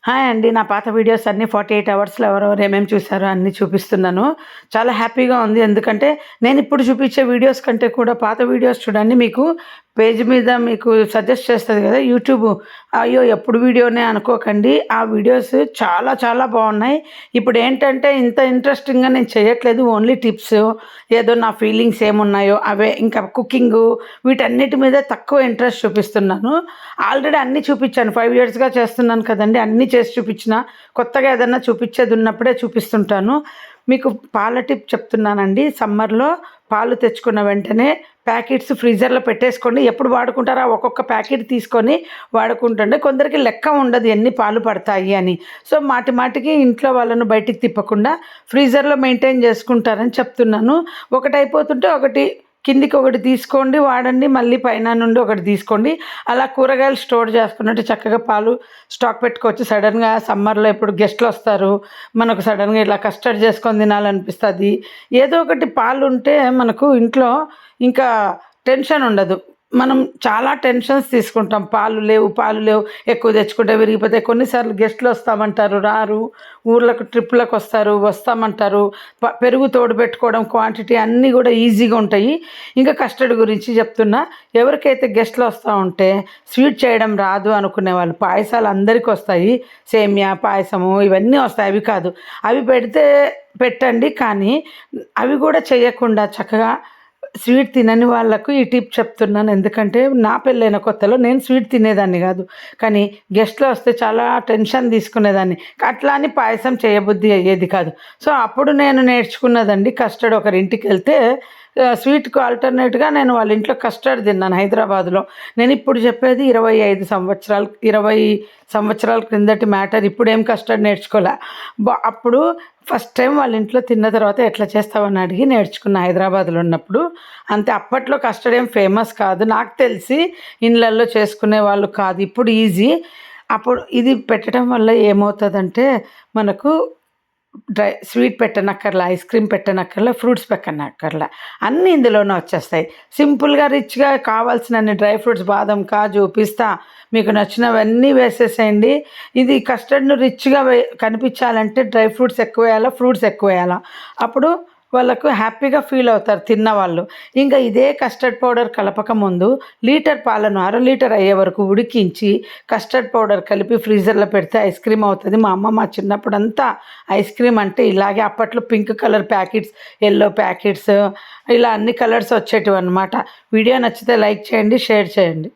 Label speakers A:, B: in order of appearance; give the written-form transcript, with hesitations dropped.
A: Hi అండి. నా పాత వీడియోస్ అన్నీ 48 అవర్స్‌లో ఎవరెవరు ఏమేమి చూసారో అన్నీ చూపిస్తున్నాను. చాలా హ్యాపీగా ఉంది. ఎందుకంటే నేనిప్పుడు చూపించే వీడియోస్ కంటే కూడా పాత వీడియోస్ చూడండి, మీకు పేజ్ మీద మీకు సజెస్ట్ చేస్తది కదా యూట్యూబ్. అయ్యో! ఎప్పుడు వీడియోనే అనుకోకండి. ఆ వీడియోస్ చాలా చాలా బాగున్నాయి. ఇప్పుడేంటంటే ఇంత ఇంట్రెస్టింగ్‌గా నేను చేయట్లేదు. ఓన్లీ టిప్స్, ఏదో నా ఫీలింగ్స్ ఏమున్నాయో అవే. ఇంకా కుకింగు వీటన్నిటి మీద తక్కువ ఇంట్రెస్ట్ చూపిస్తున్నాను. ఆల్రెడీ అన్నీ చూపించాను. 5 ఇయర్స్‌గా చేస్తున్నాను కదండీ! అన్నీ చేసి చూపించిన. కొత్తగా ఏదన్నా చూపించేది ఉన్నప్పుడే చూపిస్తుంటాను. మీకు పాల టిప్ చెప్తున్నానండి. సమ్మర్‌లో పాలు తెచ్చుకున్న వెంటనే ప్యాకెట్స్ ఫ్రీజర్‌లో పెట్టేసుకోండి. ఎప్పుడు వాడుకుంటారో ఒక్కొక్క ప్యాకెట్ తీసుకొని వాడుకుంటుండే. కొందరికి లెక్క ఉండదు ఎన్ని పాలు పడతాయి అని. సో, మాటి మాటికి ఇంట్లో వాళ్ళను బయటికి తిప్పకుండా ఫ్రీజర్‌లో మెయింటైన్ చేసుకుంటారని చెప్తున్నాను. ఒకటైపోతుంటే ఒకటి కిందికి ఒకటి తీసుకోండి, వాడండి. మళ్ళీ పైన నుండి ఒకటి తీసుకోండి. అలా కూరగాయలు స్టోర్ చేసుకున్నట్టు చక్కగా పాలు స్టాక్ పెట్టుకోవచ్చు. సడన్‌గా సమ్మర్‌లో ఇప్పుడు గెస్ట్‌లొస్తారు. మనకు సడన్‌గా ఇలా కస్టర్డ్ చేసుకొని తినాలనిపిస్తది. ఏదో ఒకటి పాలుంటే మనకు ఇంట్లో ఇంకా టెన్షన్ ఉండదు. మనం చాలా టెన్షన్స్ తీసుకుంటాం. పాలు లేవు, ఎక్కువ తెచ్చుకుంటే విరిగిపోతాయి. కొన్నిసార్లు గెస్ట్‌లొస్తామంటారు, రారు. ఊర్లకు ట్రిప్పులకొస్తారు, వస్తామంటారు. పెరుగు తోడుపెట్టుకోవడం, క్వాంటిటీ అన్నీ కూడా ఈజీగా ఉంటాయి. ఇంకా కస్టర్డ్ గురించి చెప్తున్నా. ఎవరికైతే గెస్ట్‌లు వస్తా ఉంటే స్వీట్ చేయడం రాదు అనుకునే వాళ్ళు, పాయసాలు అందరికీ వస్తాయి. సేమియా పాయసము ఇవన్నీ వస్తాయి. అవి కాదు, అవి పెట్టండి. కానీ అవి కూడా చేయకుండా చక్కగా స్వీట్ తినని వాళ్ళకు ఈ టిప్ చెప్తున్నాను. ఎందుకంటే నా పెళ్ళైన కొత్తలో నేను స్వీట్ తినేదాన్ని కాదు. కానీ గెస్ట్‌లు వస్తే చాలా టెన్షన్ తీసుకునేదాన్ని. అట్లా అని పాయసం చేయబుద్ధి అయ్యేది కాదు. సో, అప్పుడు నేను నేర్చుకున్నదండి కస్టర్డ్. ఒకరింటికెళ్తే స్వీట్‌కు ఆల్టర్‌నేట్‌గా నేను వాళ్ళ ఇంట్లో కస్టర్డ్ తిన్నాను హైదరాబాద్‌లో. నేనిప్పుడు చెప్పేది 20 సంవత్సరాల క్రిందటి మ్యాటర్. ఇప్పుడేం కస్టర్డ్ నేర్చుకోలే. అప్పుడు ఫస్ట్ టైం వాళ్ళ ఇంట్లో తిన్న తర్వాత ఎట్లా చేస్తావని అడిగి నేర్చుకున్నా హైదరాబాద్‌లో ఉన్నప్పుడు. అంతే. అప్పట్లో కస్టర్డ్ ఏం ఫేమస్ కాదు. నాకు తెలిసి ఇండ్లల్లో చేసుకునే వాళ్ళు కాదు. ఇప్పుడు ఈజీ. అప్పుడు ఇది పెట్టడం వల్ల ఏమవుతదంటే మనకు స్వీట్ పెట్టనక్కర్లా, ఐస్ క్రీమ్ పెట్టనక్కర్లా, ఫ్రూట్స్ పెట్టనక్కర్లా. అన్నీ ఇందులోనే వచ్చేస్తాయి. సింపుల్‌గా, రిచ్‌గా కావాల్సినన్ని డ్రై ఫ్రూట్స్ బాదం, కాజు, పిస్తా మీకు నచ్చినవన్నీ వేసేసేయండి. ఇది కస్టర్డ్‌ను రిచ్‌గా కనిపించాలంటే డ్రై ఫ్రూట్స్ ఎక్కువేయాలా, ఫ్రూట్స్ ఎక్కువేయాలా. అప్పుడు వాళ్ళకు హ్యాపీగా ఫీల్ అవుతారు తిన్నవాళ్ళు. ఇంకా ఇదే కస్టర్డ్ పౌడర్ కలపక ముందు లీటర్ పాలను అర లీటర్ అయ్యే వరకు ఉడికించి కస్టర్డ్ పౌడర్ కలిపి ఫ్రీజర్‌లో పెడితే ఐస్ క్రీమ్ అవుతది. మా అమ్మ చిన్నప్పుడంతా ఐస్ క్రీమ్ అంటే ఇలాగే. అప్పట్లో pink colour packets, yellow packets ఇలా అన్ని కలర్స్ వచ్చేటివన్నమాట. వీడియో నచ్చితే లైక్ చేయండి, షేర్ చేయండి.